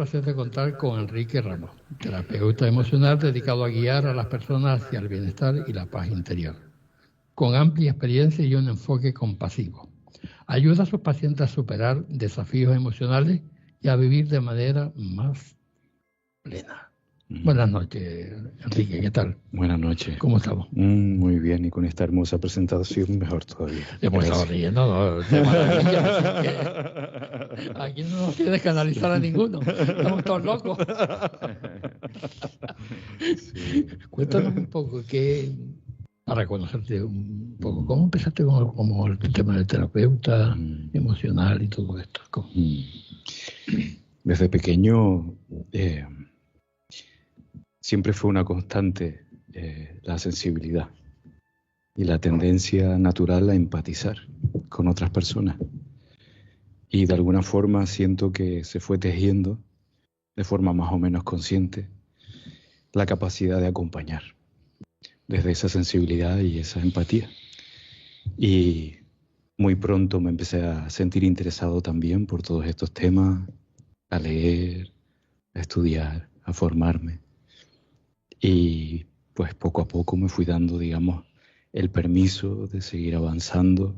Placer de contar con Enrique Ramos, terapeuta emocional dedicado a guiar a las personas hacia el bienestar y la paz interior. Con amplia experiencia y un enfoque compasivo, ayuda a sus pacientes a superar desafíos emocionales y a vivir de manera más plena. Buenas noches, Enrique, ¿qué tal? Buenas noches. ¿Cómo estamos? Muy bien, y con esta hermosa presentación mejor todavía. Hemos estado riendo, ¿no? De maravilla. Aquí no nos tienes que analizar a ninguno. Estamos todos locos. Sí. Cuéntanos un poco, para conocerte un poco, ¿cómo empezaste como el tema del terapeuta emocional y todo esto? Desde pequeño siempre fue una constante la sensibilidad y la tendencia natural a empatizar con otras personas. Y de alguna forma siento que se fue tejiendo de forma más o menos consciente la capacidad de acompañar desde esa sensibilidad y esa empatía. Y muy pronto me empecé a sentir interesado también por todos estos temas, a leer, a estudiar, a formarme. Y pues poco a poco me fui dando, digamos, el permiso de seguir avanzando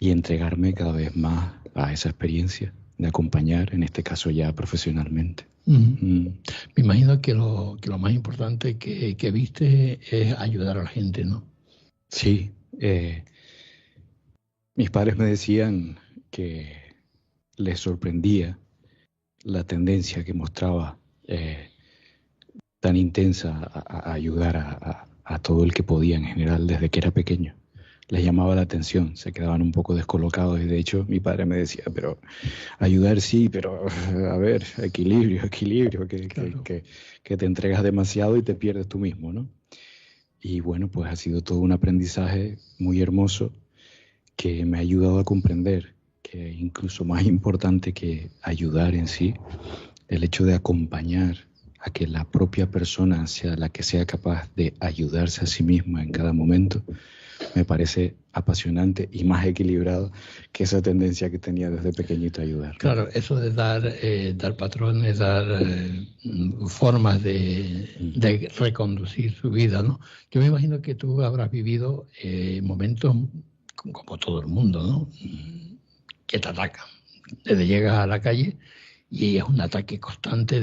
y entregarme cada vez más a esa experiencia de acompañar, en este caso ya profesionalmente. Me imagino que lo más importante que viste es ayudar a la gente, ¿no? Sí. Mis padres me decían que les sorprendía la tendencia que mostraba tan intensa a ayudar a todo el que podía en general desde que era pequeño. Les llamaba la atención, se quedaban un poco descolocados y de hecho mi padre me decía, pero ayudar sí, pero a ver, equilibrio, Claro. que te entregas demasiado y te pierdes tú mismo, ¿no? Y bueno, pues ha sido todo un aprendizaje muy hermoso que me ha ayudado a comprender que incluso más importante que ayudar en sí, el hecho de acompañar a que la propia persona sea la que sea capaz de ayudarse a sí misma en cada momento, me parece apasionante y más equilibrado que esa tendencia que tenía desde pequeñito a ayudar. Claro, eso de dar patrones, dar formas de reconducir su vida, ¿no? Yo me imagino que tú habrás vivido momentos como todo el mundo, ¿no? Que te atacan. Desde llegas a la calle y es un ataque constante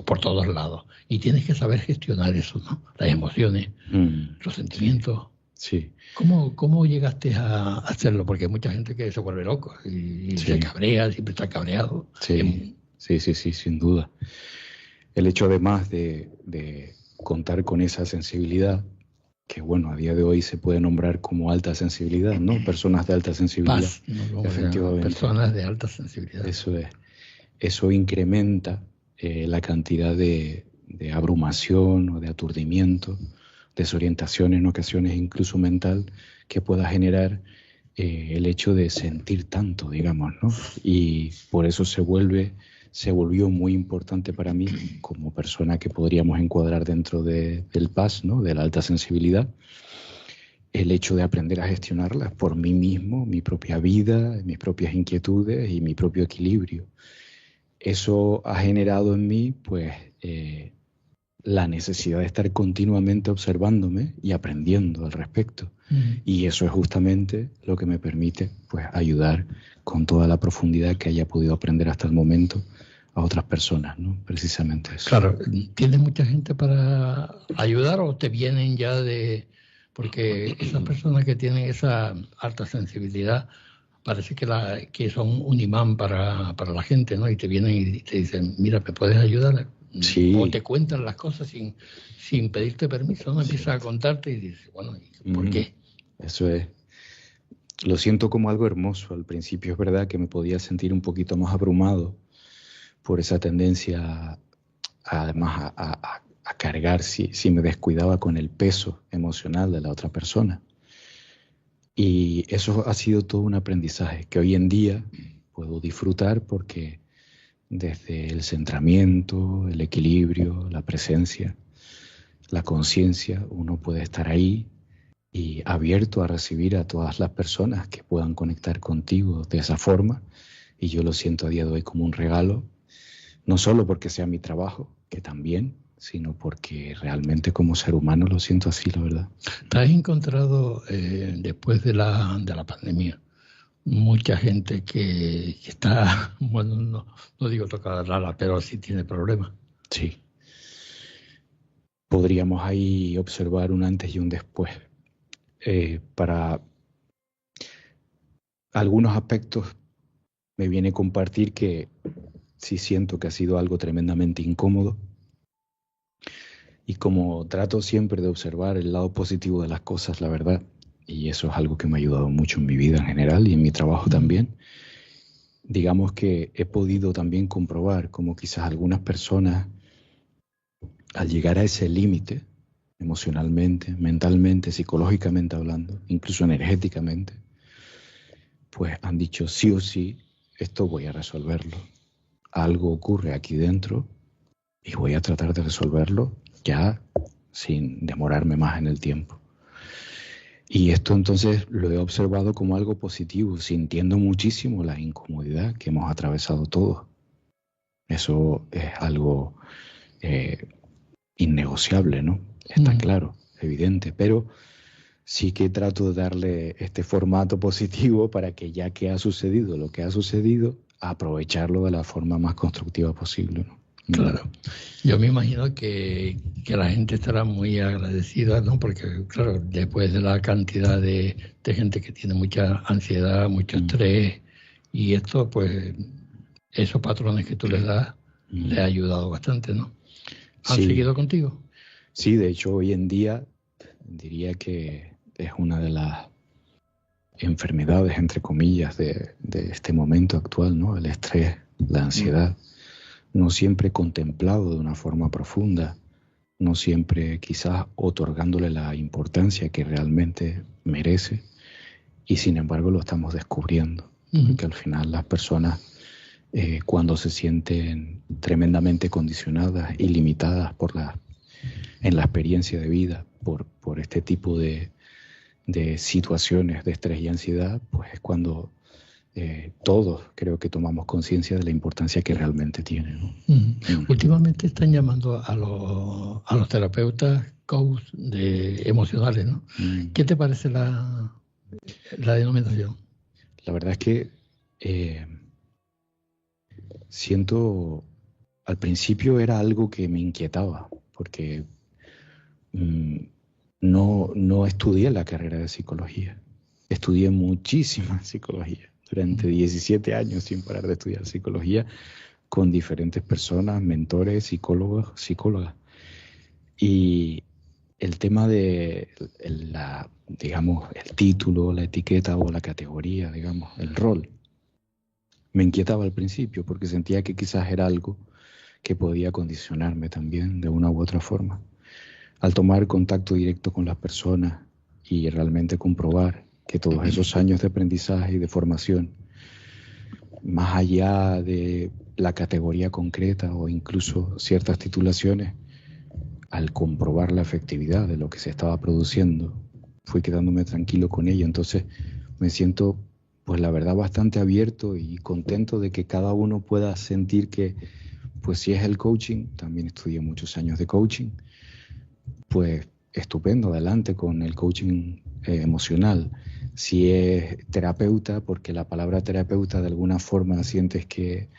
por todos lados. Y tienes que saber gestionar eso, ¿no? Las emociones, los sentimientos. Sí. ¿Cómo llegaste a hacerlo? Porque hay mucha gente que se vuelve loco y se cabrea, siempre está cabreado. Sí, sin duda. El hecho además de contar con esa sensibilidad, que bueno, a día de hoy se puede nombrar como alta sensibilidad, ¿no? Personas de alta sensibilidad. Paz, ¿no? Efectivamente. Personas de alta sensibilidad. Eso es. Eso incrementa la cantidad de abrumación o de aturdimiento, desorientación en ocasiones incluso mental, que pueda generar el hecho de sentir tanto, digamos, ¿no? Y por eso se volvió muy importante para mí como persona que podríamos encuadrar dentro del PAS, ¿no? De la alta sensibilidad, el hecho de aprender a gestionarlas por mí mismo, mi propia vida, mis propias inquietudes y mi propio equilibrio. Eso ha generado en mí, pues, la necesidad de estar continuamente observándome y aprendiendo al respecto. Y eso es justamente lo que me permite, pues, ayudar con toda la profundidad que haya podido aprender hasta el momento a otras personas, ¿no? Precisamente eso. Claro, ¿tienes mucha gente para ayudar o te vienen ya porque esas personas que tienen esa alta sensibilidad parece que son un imán para la gente, ¿no? Y te vienen y te dicen, mira, ¿me puedes ayudar? Sí. O te cuentan las cosas sin pedirte permiso, ¿no? Empiezas a contarte y dices, bueno, ¿por qué? Eso es. Lo siento como algo hermoso. Al principio es verdad que me podía sentir un poquito más abrumado por esa tendencia, además, a cargar si me descuidaba con el peso emocional de la otra persona. Y eso ha sido todo un aprendizaje que hoy en día puedo disfrutar porque desde el centramiento, el equilibrio, la presencia, la conciencia, uno puede estar ahí y abierto a recibir a todas las personas que puedan conectar contigo de esa forma. Y yo lo siento a día de hoy como un regalo No solo porque sea mi trabajo, que también, sino porque realmente como ser humano lo siento así, la verdad. ¿Te has encontrado después de la pandemia mucha gente que está, bueno, no digo tocada rara, pero sí tiene problemas? Sí. Podríamos ahí observar un antes y un después. Para algunos aspectos me viene a compartir que sí siento que ha sido algo tremendamente incómodo, y como trato siempre de observar el lado positivo de las cosas, la verdad, y eso es algo que me ha ayudado mucho en mi vida en general y en mi trabajo también, digamos que he podido también comprobar cómo quizás algunas personas, al llegar a ese límite, emocionalmente, mentalmente, psicológicamente hablando, incluso energéticamente, pues han dicho sí o sí, esto voy a resolverlo. Algo ocurre aquí dentro y voy a tratar de resolverlo ya sin demorarme más en el tiempo. Y esto entonces lo he observado como algo positivo, sintiendo muchísimo la incomodidad que hemos atravesado todos. Eso es algo innegociable, ¿no? Está claro, evidente, pero sí que trato de darle este formato positivo para que ya que ha sucedido lo que ha sucedido, aprovecharlo de la forma más constructiva posible, ¿no? Claro. Yo me imagino que la gente estará muy agradecida, ¿no? Porque, claro, después de la cantidad de gente que tiene mucha ansiedad, mucho estrés, y esto, pues, esos patrones que tú les das, les ha ayudado bastante, ¿no? ¿Han seguido contigo? Sí, de hecho, hoy en día diría que es una de las enfermedades, entre comillas, de este momento actual, ¿no? El estrés, la ansiedad, no siempre contemplado de una forma profunda, no siempre quizás otorgándole la importancia que realmente merece, y sin embargo lo estamos descubriendo, porque al final las personas, cuando se sienten tremendamente condicionadas y limitadas en la experiencia de vida por este tipo de situaciones de estrés y ansiedad, pues es cuando todos creo que tomamos conciencia de la importancia que realmente tiene, ¿no? Últimamente están llamando a los terapeutas coach emocionales, ¿no? ¿Qué te parece la denominación? La verdad es que siento, al principio era algo que me inquietaba, porque no estudié la carrera de psicología. Estudié muchísima psicología durante 17 años sin parar de estudiar psicología con diferentes personas, mentores, psicólogos, psicólogas. Y el tema de digamos, el título, la etiqueta o la categoría, digamos, el rol, me inquietaba al principio porque sentía que quizás era algo que podía condicionarme también de una u otra forma. Al tomar contacto directo con las personas y realmente comprobar que todos esos años de aprendizaje y de formación, más allá de la categoría concreta o incluso ciertas titulaciones, al comprobar la efectividad de lo que se estaba produciendo, fui quedándome tranquilo con ello. Entonces me siento, pues la verdad, bastante abierto y contento de que cada uno pueda sentir que, pues si es el coaching, también estudié muchos años de coaching, pues estupendo, adelante con el coaching emocional. Si es terapeuta, porque la palabra terapeuta de alguna forma sientes que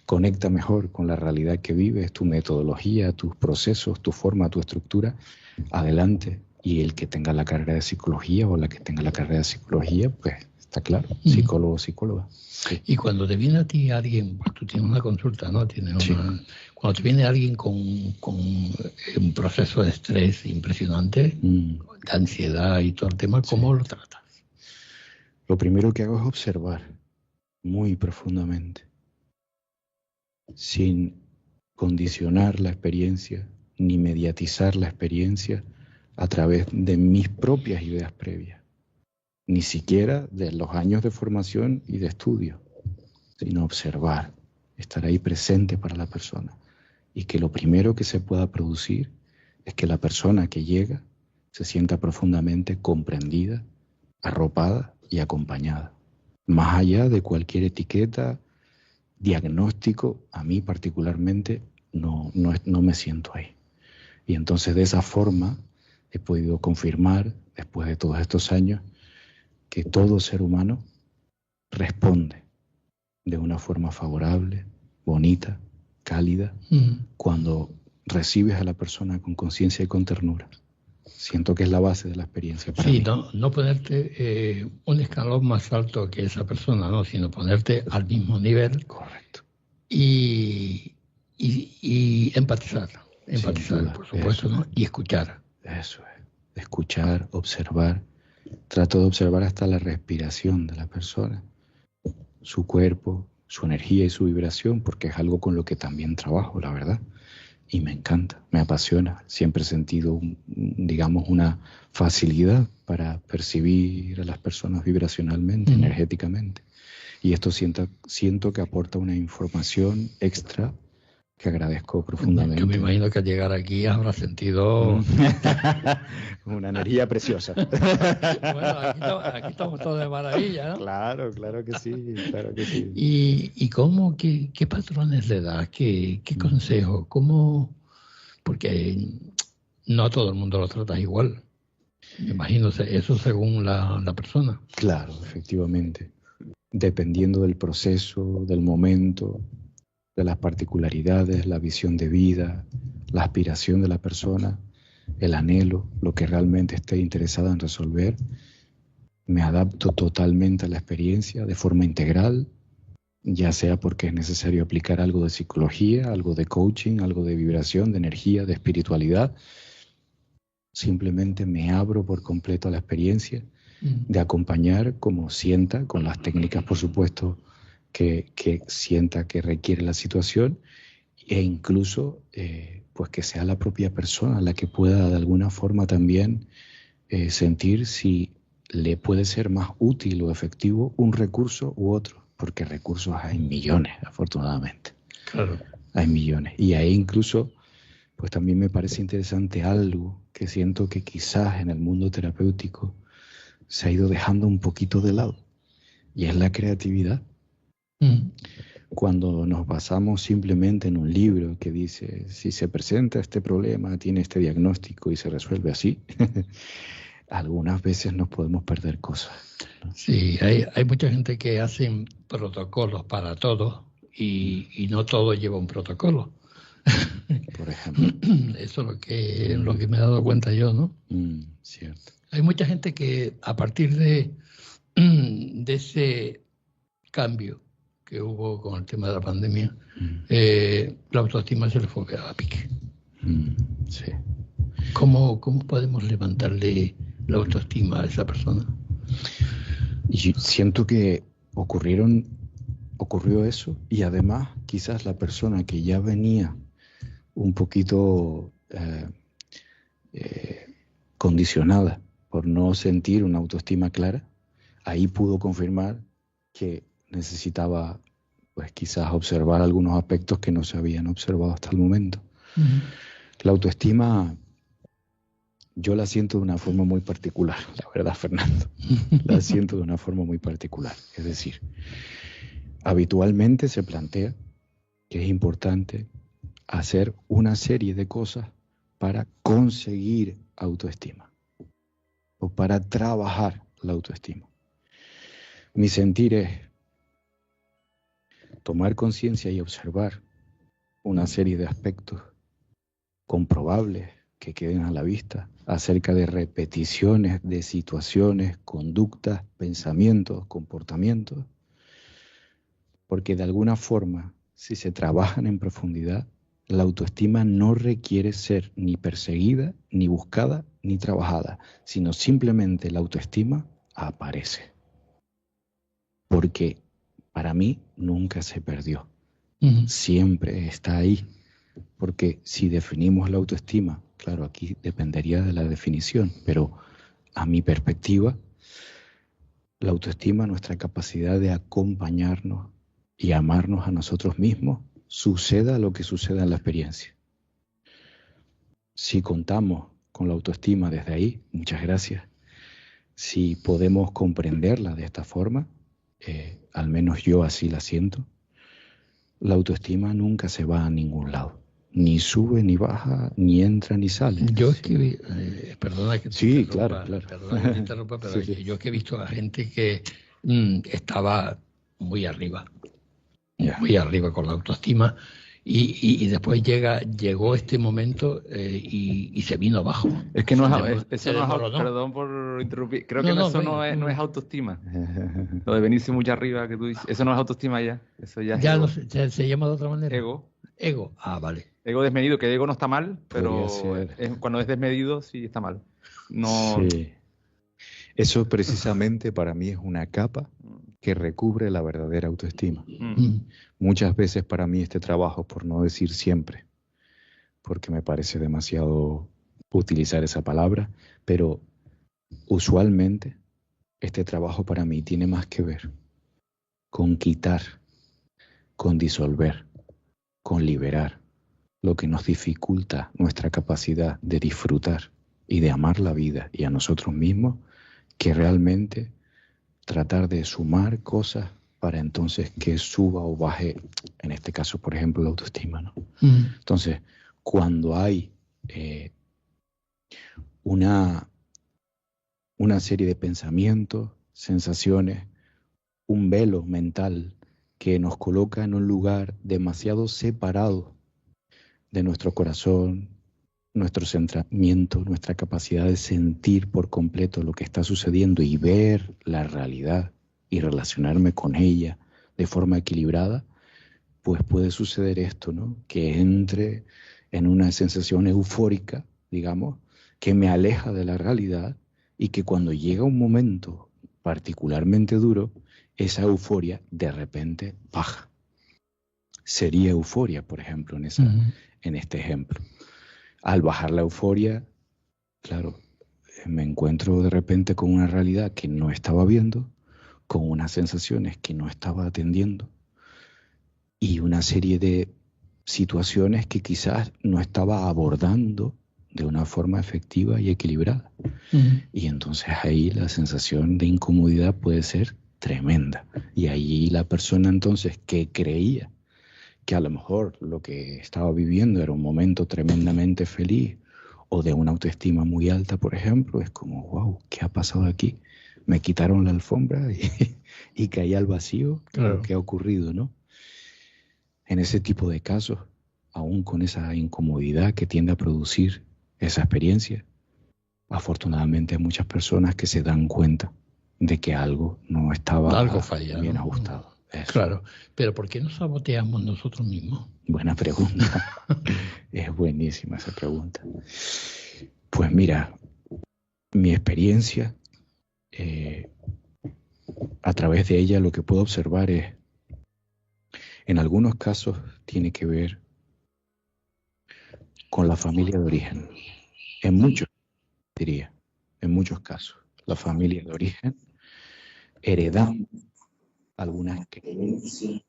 conecta mejor con la realidad que vives, tu metodología, tus procesos, tu forma, tu estructura, adelante. Y el que tenga la carrera de psicología o la que tenga la carrera de psicología, pues está claro, psicólogo o psicóloga. Sí. Y cuando te viene a ti alguien, pues tú tienes una consulta, ¿no? Cuando te viene alguien con un proceso de estrés impresionante, de ansiedad y todo el tema, ¿cómo lo tratas? Lo primero que hago es observar muy profundamente, sin condicionar la experiencia ni mediatizar la experiencia a través de mis propias ideas previas, ni siquiera de los años de formación y de estudio, sino observar, estar ahí presente para la persona, y que lo primero que se pueda producir es que la persona que llega se sienta profundamente comprendida, arropada y acompañada, más allá de cualquier etiqueta diagnóstico, a mí particularmente, no me siento ahí. Y entonces de esa forma he podido confirmar, después de todos estos años, que todo ser humano responde de una forma favorable, bonita, cálida, cuando recibes a la persona con conciencia y con ternura. Siento que es la base de la experiencia para mí. No ponerte un escalón más alto que esa persona, ¿no? Sino ponerte al mismo nivel. Correcto. Y empatizar, duda, por supuesto, ¿no? Y escuchar. Eso es, escuchar, observar. Trato de observar hasta la respiración de la persona, su cuerpo, su energía y su vibración, porque es algo con lo que también trabajo, la verdad. Y me encanta, me apasiona. Siempre he sentido, digamos, una facilidad para percibir a las personas vibracionalmente, energéticamente. Y esto siento que aporta una información extra que agradezco profundamente. Yo me imagino que al llegar aquí habrá sentido una energía preciosa. Bueno, aquí estamos todos de maravilla, ¿no? Claro que sí, claro que sí. ¿Y cómo, qué patrones le das? ¿Qué consejos? ¿Cómo? Porque no a todo el mundo lo tratas igual. Me imagino eso según la persona. Claro, efectivamente. Dependiendo del proceso, del momento, de las particularidades, la visión de vida, la aspiración de la persona, el anhelo, lo que realmente esté interesada en resolver, me adapto totalmente a la experiencia de forma integral, ya sea porque es necesario aplicar algo de psicología, algo de coaching, algo de vibración, de energía, de espiritualidad. Simplemente me abro por completo a la experiencia de acompañar como sienta, con las técnicas, por supuesto, que sienta que requiere la situación, e incluso pues que sea la propia persona la que pueda de alguna forma también sentir si le puede ser más útil o efectivo un recurso u otro, porque recursos hay millones, afortunadamente. Claro. Hay millones. Y ahí incluso pues también me parece interesante algo que siento que quizás en el mundo terapéutico se ha ido dejando un poquito de lado, y es la creatividad. Cuando nos basamos simplemente en un libro que dice, si se presenta este problema, tiene este diagnóstico y se resuelve así, algunas veces nos podemos perder cosas, ¿no? Sí, hay mucha gente que hace protocolos para todo y no todo lleva un protocolo. Por ejemplo. Eso es lo que me he dado cuenta yo, ¿no? Cierto. Hay mucha gente que a partir de ese cambio que hubo con el tema de la pandemia, la autoestima se le fue a pique. Sí. ¿Cómo podemos levantarle la autoestima a esa persona? Y siento que ocurrió eso, y además quizás la persona que ya venía un poquito condicionada por no sentir una autoestima clara, ahí pudo confirmar que necesitaba pues quizás observar algunos aspectos que no se habían observado hasta el momento. La autoestima yo la siento de una forma muy particular, la verdad, Fernando. La siento de una forma muy particular. Es decir, habitualmente se plantea que es importante hacer una serie de cosas para conseguir autoestima o para trabajar la autoestima. Mi sentir es tomar conciencia y observar una serie de aspectos comprobables que queden a la vista acerca de repeticiones de situaciones, conductas, pensamientos, comportamientos, porque de alguna forma, si se trabajan en profundidad, la autoestima no requiere ser ni perseguida, ni buscada, ni trabajada, sino simplemente la autoestima aparece. Porque para mí nunca se perdió, siempre está ahí. Porque si definimos la autoestima, claro, aquí dependería de la definición, pero a mi perspectiva, la autoestima, nuestra capacidad de acompañarnos y amarnos a nosotros mismos, suceda lo que suceda en la experiencia. Si contamos con la autoestima desde ahí, muchas gracias. Si podemos comprenderla de esta forma, al menos yo así la siento, la autoestima nunca se va a ningún lado. Ni sube, ni baja, ni entra, ni sale. Yo es que, perdona que te Sí, interrumpa, claro. perdona que te interrumpa, pero Sí. yo es que he visto a gente que estaba muy arriba, muy arriba con la autoestima, y después llegó este momento y se vino abajo. Es que no Se es, eso no es, desmoronó. perdón por interrumpir, creo No, que no, eso venga. no es autoestima. Lo de venirse muy arriba que tú dices, eso no es autoestima ya, eso ya es Ya ego. no se llama de otra manera. Ego. Vale. Ego desmedido, que ego no está mal, pero Podría ser. cuando es desmedido sí está mal. No. Sí. Eso precisamente para mí es una capa que recubre la verdadera autoestima. Muchas veces para mí este trabajo, por no decir siempre, porque me parece demasiado utilizar esa palabra, pero usualmente este trabajo para mí tiene más que ver con quitar, con disolver, con liberar lo que nos dificulta nuestra capacidad de disfrutar y de amar la vida y a nosotros mismos, que realmente tratar de sumar cosas para entonces que suba o baje, en este caso, por ejemplo, la autoestima, ¿no? Entonces, cuando hay una serie de pensamientos, sensaciones, un velo mental que nos coloca en un lugar demasiado separado de nuestro corazón, nuestro centramiento, nuestra capacidad de sentir por completo lo que está sucediendo y ver la realidad y relacionarme con ella de forma equilibrada, pues puede suceder esto, ¿no? Que entre en una sensación eufórica, digamos, que me aleja de la realidad y que cuando llega un momento particularmente duro, esa euforia de repente baja. Sería euforia, por ejemplo, en este ejemplo. Al bajar la euforia, claro, me encuentro de repente con una realidad que no estaba viendo, con unas sensaciones que no estaba atendiendo y una serie de situaciones que quizás no estaba abordando de una forma efectiva y equilibrada. Y entonces ahí la sensación de incomodidad puede ser tremenda. Y ahí la persona entonces que creía que a lo mejor lo que estaba viviendo era un momento tremendamente feliz o de una autoestima muy alta, por ejemplo, es como, wow, ¿qué ha pasado aquí? Me quitaron la alfombra y caí al vacío. Claro. ¿Qué ha ocurrido, no? En ese tipo de casos, aún con esa incomodidad que tiende a producir esa experiencia, afortunadamente hay muchas personas que se dan cuenta de que algo no estaba bien ajustado. Eso. Claro, pero ¿por qué nos saboteamos nosotros mismos? Buena pregunta. Es buenísima esa pregunta. Pues mira, mi experiencia, a través de ella lo que puedo observar es, en algunos casos tiene que ver con la familia de origen. En muchos, diría, en muchos casos, la familia de origen heredamos algunas creencias.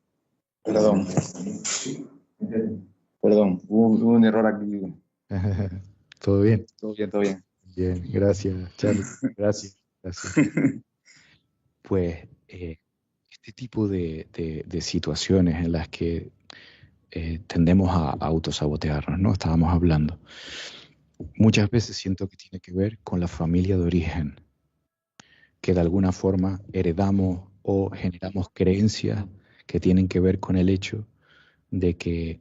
Perdón, hubo un error aquí. ¿Todo bien? Todo bien. Bien, gracias, Charlie. Gracias. Pues este tipo de situaciones en las que tendemos a autosabotearnos, ¿no? Estábamos hablando. Muchas veces siento que tiene que ver con la familia de origen, que de alguna forma heredamos o generamos creencias que tienen que ver con el hecho de que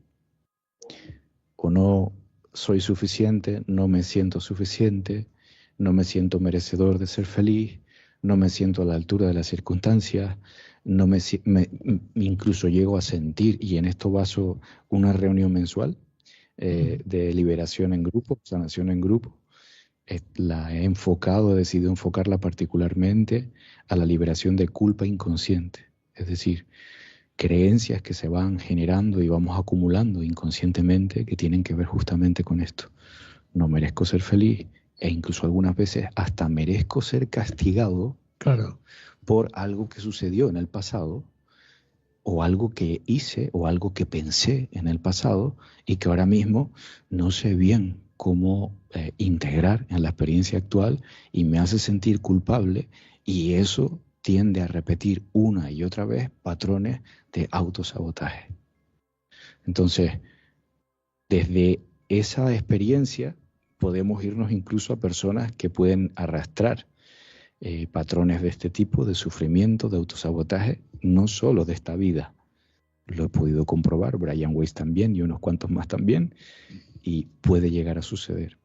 o no soy suficiente, no me siento suficiente, no me siento merecedor de ser feliz, no me siento a la altura de las circunstancias, incluso llego a sentir, y en esto baso una reunión mensual de liberación en grupo, sanación en grupo. La he enfocado, he decidido enfocarla particularmente a la liberación de culpa inconsciente, es decir, creencias que se van generando y vamos acumulando inconscientemente que tienen que ver justamente con esto. No merezco ser feliz e incluso algunas veces hasta merezco ser castigado, claro, por algo que sucedió en el pasado o algo que hice o algo que pensé en el pasado y que ahora mismo no sé bien cómo integrar en la experiencia actual y me hace sentir culpable, y eso tiende a repetir una y otra vez patrones de autosabotaje. Entonces, desde esa experiencia podemos irnos incluso a personas que pueden arrastrar patrones de este tipo, de sufrimiento, de autosabotaje, no solo de esta vida. Lo he podido comprobar, Brian Weiss también y unos cuantos más también, y puede llegar a suceder.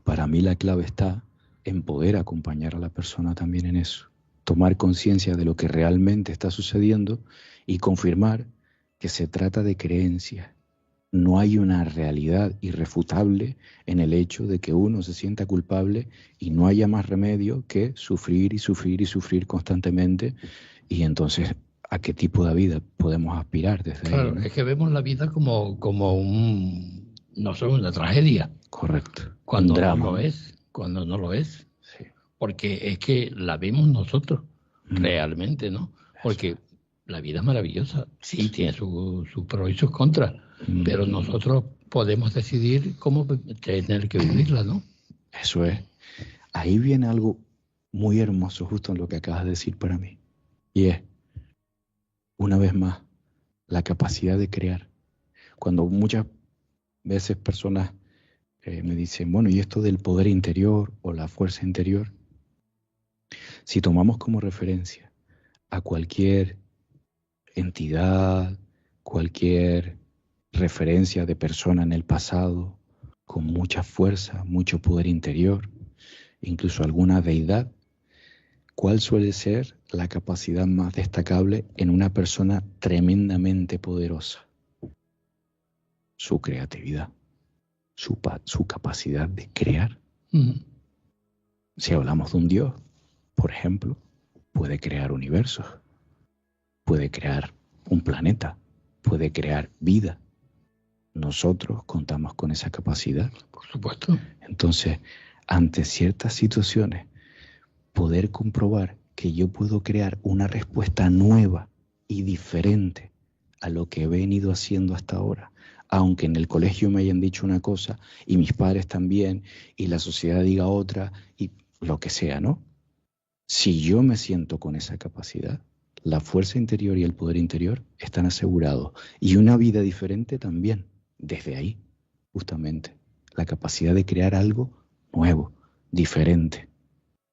Para mí la clave está en poder acompañar a la persona también en eso, tomar conciencia de lo que realmente está sucediendo y confirmar que se trata de creencias. No hay una realidad irrefutable en el hecho de que uno se sienta culpable y no haya más remedio que sufrir y sufrir y sufrir constantemente. Y entonces, ¿a qué tipo de vida podemos aspirar desde Claro, ahí, ¿no? es que vemos la vida como no sé, una tragedia. Correcto. Cuando Un no drama, lo ¿no? es, cuando no lo es. Sí. Porque es que la vemos nosotros, Mm. realmente, ¿no? Porque Eso la vida es maravillosa, sí, tiene sus pros y sus contras, Mm. pero nosotros podemos decidir cómo tener que vivirla, ¿no? Eso es. Ahí viene algo muy hermoso justo en lo que acabas de decir para mí. Y es, una vez más, la capacidad de crear. Cuando muchas veces personas me dicen, bueno, ¿y esto del poder interior o la fuerza interior? Si tomamos como referencia a cualquier entidad, cualquier referencia de persona en el pasado con mucha fuerza, mucho poder interior, incluso alguna deidad, ¿cuál suele ser la capacidad más destacable en una persona tremendamente poderosa? Su creatividad, su capacidad de crear. Si hablamos de un Dios, por ejemplo, puede crear universos, puede crear un planeta, puede crear vida. Nosotros contamos con esa capacidad. Por supuesto. Entonces, ante ciertas situaciones, poder comprobar que yo puedo crear una respuesta nueva y diferente a lo que he venido haciendo hasta ahora, aunque en el colegio me hayan dicho una cosa y mis padres también y la sociedad diga otra y lo que sea, ¿no? Si yo me siento con esa capacidad, la fuerza interior y el poder interior están asegurados y una vida diferente también, desde ahí, justamente, la capacidad de crear algo nuevo, diferente.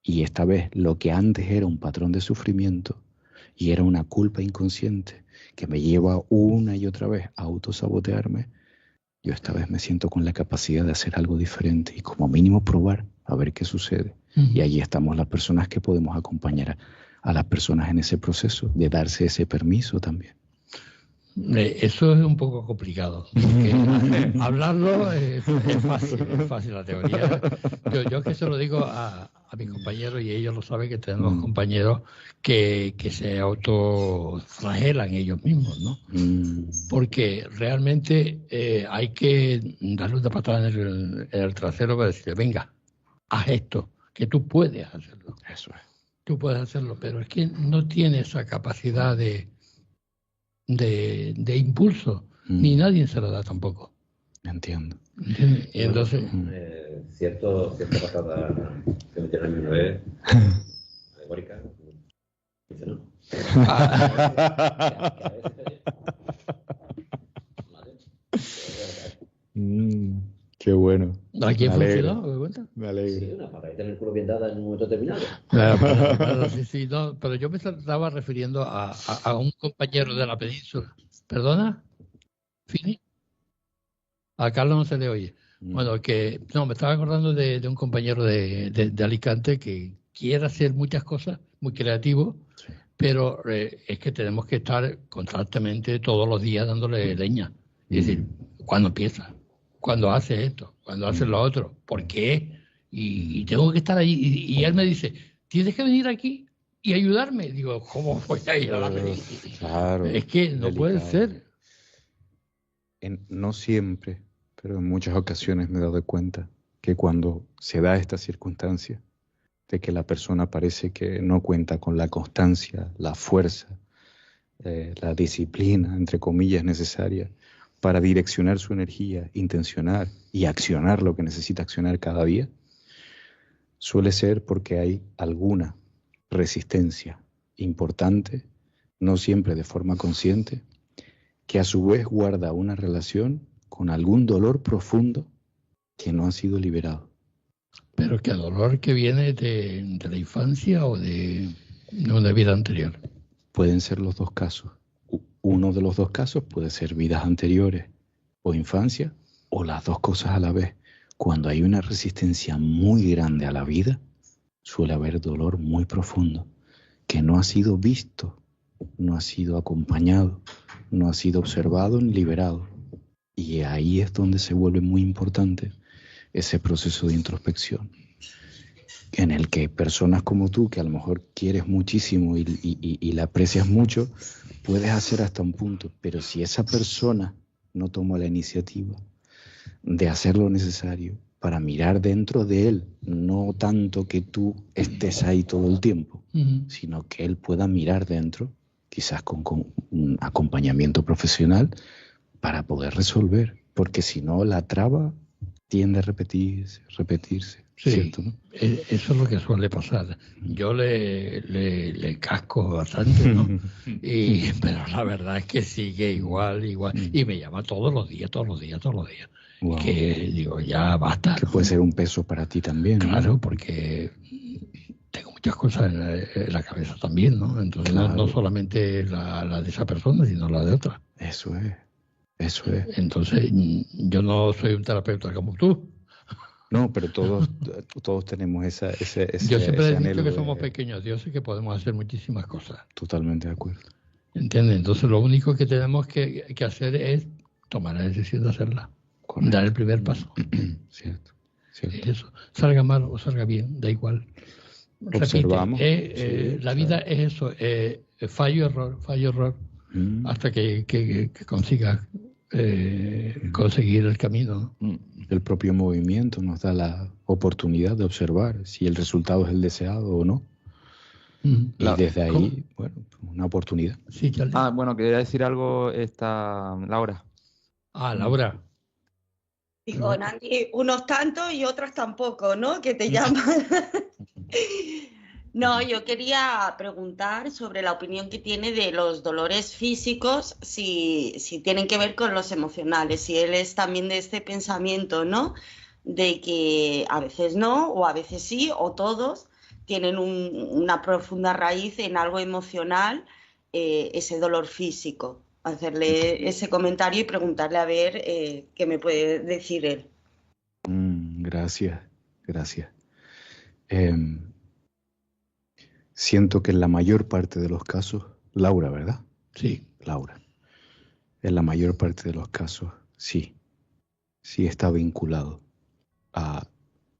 Y esta vez lo que antes era un patrón de sufrimiento y era una culpa inconsciente que me lleva una y otra vez a autosabotearme, yo esta vez me siento con la capacidad de hacer algo diferente y como mínimo probar a ver qué sucede. Y allí estamos las personas que podemos acompañar a las personas en ese proceso, de darse ese permiso también. Eso es un poco complicado, porque hablarlo es fácil la teoría. Yo que se lo digo a mis compañeros y ellos lo saben, que tenemos compañeros que se autoflagelan ellos mismos, ¿no? Porque realmente hay que darle una patada en el trasero para decirle, venga, haz esto, que tú puedes hacerlo. Eso es. Tú puedes hacerlo, pero es que no tiene esa capacidad de impulso, ni nadie se lo da tampoco. Entiendo. ¿Entiendes? Y entonces, cierta pasada que me tiene a mí una vez, alegórica, dice no. Qué bueno. ¿a quién Me alegra. funcionó? ¿Me cuenta? Me alegro. Sí, una para tener el culo bien dada en un momento determinado. Sí, no, pero yo me estaba refiriendo a un compañero de la península. ¿Perdona? ¿Fini? A Carlos no se le oye. Bueno, me estaba acordando de un compañero de Alicante que quiere hacer muchas cosas, muy creativo, Sí. pero es que tenemos que estar constantemente todos los días dándole leña. Es decir, ¿cuándo empieza? ¿Cuándo hace esto? ¿Cuándo hace lo otro? ¿Por qué? Y tengo que estar allí. Y él me dice, tienes que venir aquí y ayudarme. Digo, ¿cómo voy a ir a la península? Claro. Es que no puede ser. No siempre, pero en muchas ocasiones me he dado cuenta que cuando se da esta circunstancia de que la persona parece que no cuenta con la constancia, la fuerza, la disciplina, entre comillas, necesaria para direccionar su energía, intencionar y accionar lo que necesita accionar cada día, suele ser porque hay alguna resistencia importante, no siempre de forma consciente, que a su vez guarda una relación con algún dolor profundo que no ha sido liberado. Pero que dolor que viene de la infancia o de una vida anterior. Pueden ser los dos casos. Uno de los dos casos puede ser vidas anteriores o infancia, o las dos cosas a la vez. Cuando hay una resistencia muy grande a la vida, suele haber dolor muy profundo, que no ha sido visto, no ha sido acompañado, no ha sido observado ni liberado. Y ahí es donde se vuelve muy importante ese proceso de introspección, en el que personas como tú, que a lo mejor quieres muchísimo y la aprecias mucho, puedes hacer hasta un punto, pero si esa persona no toma la iniciativa de hacer lo necesario para mirar dentro de él, no tanto que tú estés ahí todo el tiempo, sino que él pueda mirar dentro, quizás con un acompañamiento profesional, para poder resolver, porque si no la traba tiende a repetirse. Sí, ¿cierto, no? eso es lo que suele pasar. Yo le casco bastante, ¿no? Pero la verdad es que sigue igual. Y me llama todos los días. Wow. Que digo, ya basta. Que ¿no? puede ser un peso para ti también. Claro, ¿no? Porque tengo muchas cosas en la cabeza también, ¿no? Entonces Claro. no solamente la de esa persona, sino la de otra. Eso es. Entonces yo no soy un terapeuta como tú. No, pero todos tenemos ese Yo siempre he anhelo dicho que somos pequeños dioses, que podemos hacer muchísimas cosas. Totalmente de acuerdo. ¿Entiendes? Entonces lo único que tenemos que hacer es tomar la decisión de hacerla. Correcto. Dar el primer paso. Cierto. Eso. Salga mal o salga bien, da igual. Observamos. Repite, la vida es eso, fallo, error, hasta que consigas conseguir el camino, ¿no? El propio movimiento nos da la oportunidad de observar si el resultado es el deseado o no. Y desde ahí, bueno, una oportunidad. Sí, Charlie. Bueno, quería decir algo Laura. Laura. Digo, Nandi, unos tantos y otros tampoco, ¿no? Que te llaman. No, yo quería preguntar sobre la opinión que tiene de los dolores físicos, si tienen que ver con los emocionales, si él es también de este pensamiento, ¿no? De que a veces no, o a veces sí, o todos tienen una profunda raíz en algo emocional, ese dolor físico. Hacerle ese comentario y preguntarle a ver qué me puede decir él. Gracias. Siento que en la mayor parte de los casos, Laura, ¿verdad? Sí. Laura. En la mayor parte de los casos, sí está vinculado a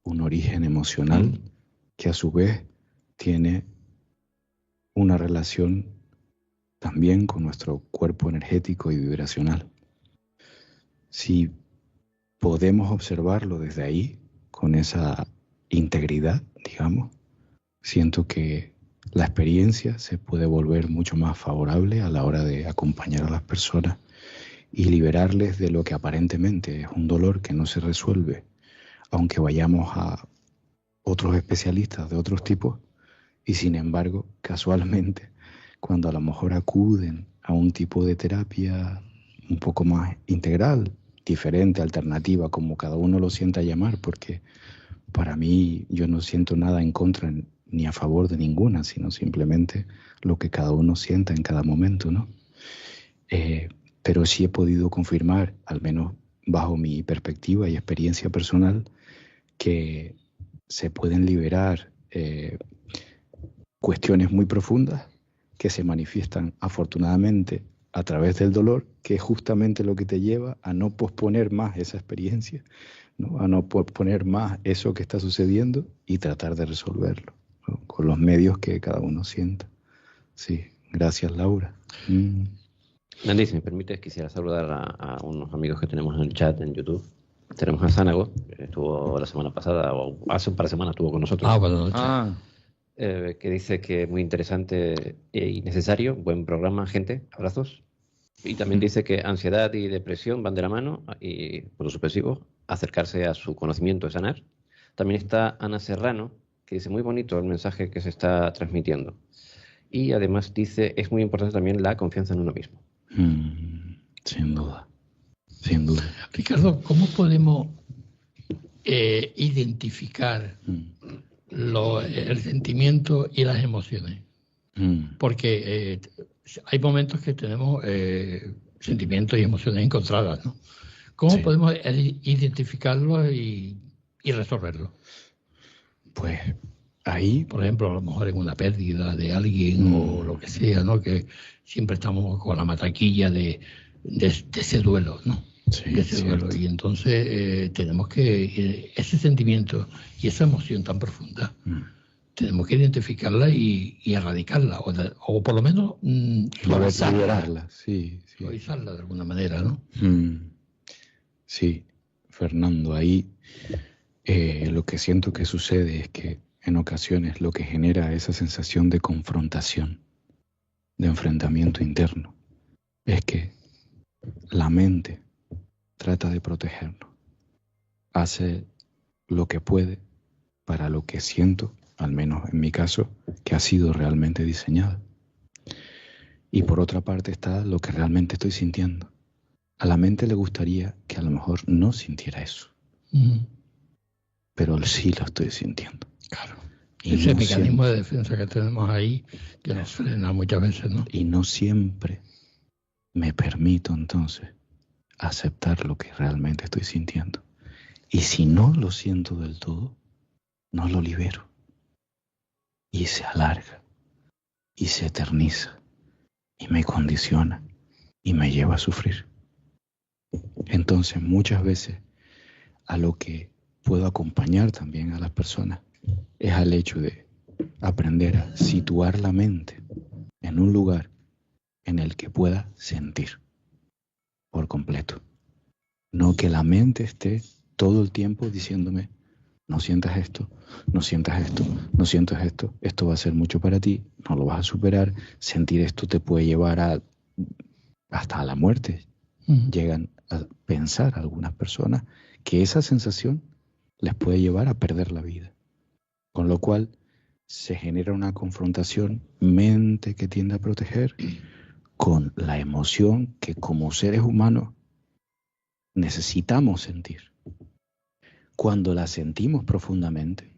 un origen emocional que a su vez tiene una relación también con nuestro cuerpo energético y vibracional. Si podemos observarlo desde ahí, con esa integridad, digamos, siento que la experiencia se puede volver mucho más favorable a la hora de acompañar a las personas y liberarles de lo que aparentemente es un dolor que no se resuelve, aunque vayamos a otros especialistas de otros tipos, y sin embargo, casualmente, cuando a lo mejor acuden a un tipo de terapia un poco más integral, diferente, alternativa, como cada uno lo sienta llamar, porque para mí yo no siento nada en contra ni a favor de ninguna, sino simplemente lo que cada uno sienta en cada momento, ¿no? Pero sí he podido confirmar, al menos bajo mi perspectiva y experiencia personal, que se pueden liberar cuestiones muy profundas que se manifiestan afortunadamente a través del dolor, que es justamente lo que te lleva a no posponer más esa experiencia, ¿no? A no posponer más eso que está sucediendo y tratar de resolverlo, ¿no? Con los medios que cada uno sienta. Sí, gracias, Laura. Nandi, si me permites, quisiera saludar a unos amigos que tenemos en el chat en YouTube. Tenemos a Zánago, que estuvo la semana pasada, o hace un par de semanas estuvo con nosotros. Buenas noches. Que dice que muy interesante y necesario, buen programa, gente, abrazos. Y también dice que ansiedad y depresión van de la mano y, por lo supresivo, acercarse a su conocimiento es sanar. También está Ana Serrano, que dice muy bonito el mensaje que se está transmitiendo. Y además dice, es muy importante también la confianza en uno mismo. Sin duda, sin duda. Ricardo, ¿cómo podemos identificar el sentimiento y las emociones? Porque hay momentos que tenemos sentimientos y emociones encontradas, ¿no? ¿Cómo podemos identificarlos y resolverlos? Pues ahí, por ejemplo, a lo mejor en una pérdida de alguien o lo que sea, ¿no? Que siempre estamos con la matraquilla de ese duelo, ¿no? Sí, de ese duelo. Y entonces tenemos que ese sentimiento y esa emoción tan profunda tenemos que identificarla y erradicarla o por lo menos liberarla, suavizarla de alguna manera, ¿no? Sí, Fernando, ahí lo que siento que sucede es que en ocasiones lo que genera esa sensación de confrontación, de enfrentamiento interno, es que la mente trata de protegernos, hace lo que puede para lo que siento, al menos en mi caso, que ha sido realmente diseñada. Y por otra parte está lo que realmente estoy sintiendo. A la mente le gustaría que a lo mejor no sintiera eso, pero sí lo estoy sintiendo. Claro. Y ese mecanismo de defensa que tenemos ahí que nos frena muchas veces, ¿no? Y no siempre me permito entonces aceptar lo que realmente estoy sintiendo. Y si no lo siento del todo, no lo libero. Y se alarga, y se eterniza, y me condiciona, y me lleva a sufrir. Entonces, muchas veces, a lo que puedo acompañar también a las personas es al hecho de aprender a situar la mente en un lugar en el que pueda sentir por completo. No que la mente esté todo el tiempo diciéndome, no sientas esto, no sientas esto, no sientas esto, esto va a ser mucho para ti, no lo vas a superar, sentir esto te puede llevar hasta a la muerte. Llegan a pensar algunas personas que esa sensación les puede llevar a perder la vida. Con lo cual se genera una confrontación mente que tiende a proteger con la emoción que como seres humanos necesitamos sentir. Cuando la sentimos profundamente,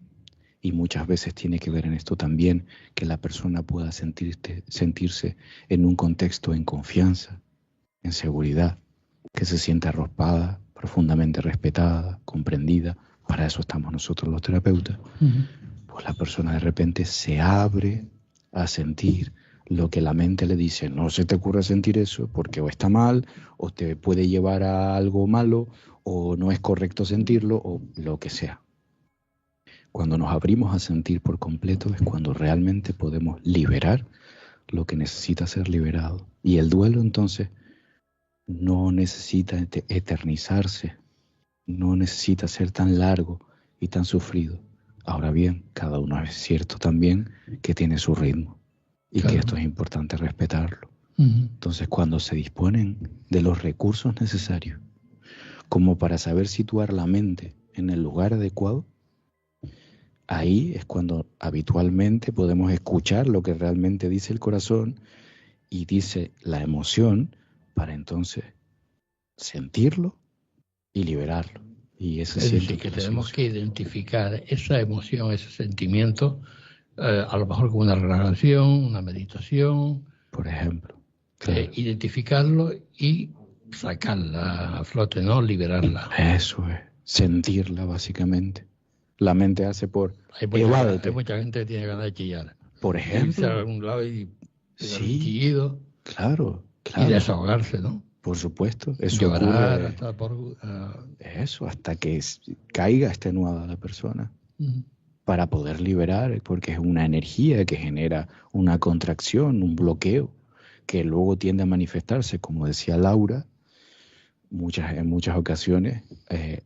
y muchas veces tiene que ver en esto también, que la persona pueda sentirse en un contexto en confianza, en seguridad, que se sienta arropada, profundamente respetada, comprendida. Para eso estamos nosotros los terapeutas. Pues la persona de repente se abre a sentir lo que la mente le dice, no se te ocurra sentir eso porque o está mal, o te puede llevar a algo malo, o no es correcto sentirlo, o lo que sea. Cuando nos abrimos a sentir por completo es cuando realmente podemos liberar lo que necesita ser liberado. Y el duelo entonces no necesita eternizarse, no necesita ser tan largo y tan sufrido. Ahora bien, cada uno es cierto también que tiene su ritmo y que esto es importante respetarlo. Entonces, cuando se disponen de los recursos necesarios como para saber situar la mente en el lugar adecuado, ahí es cuando habitualmente podemos escuchar lo que realmente dice el corazón y dice la emoción, para entonces sentirlo y liberarlo. Y ese es decir, que tenemos que identificar esa emoción, ese sentimiento, a lo mejor con una relajación, una meditación. Por ejemplo. Claro. Identificarlo y sacarla a flote, ¿no? Liberarla. Eso es, sentirla básicamente. La mente hace por hay mucha gente que tiene ganas de chillar. Por ejemplo. Irse a algún lado y sí, chillido. Claro. Y desahogarse, ¿no? Por supuesto. Eso llorar ocurre, hasta eso, hasta que caiga extenuada la persona. Para poder liberar, porque es una energía que genera una contracción, un bloqueo, que luego tiende a manifestarse, como decía Laura, en muchas ocasiones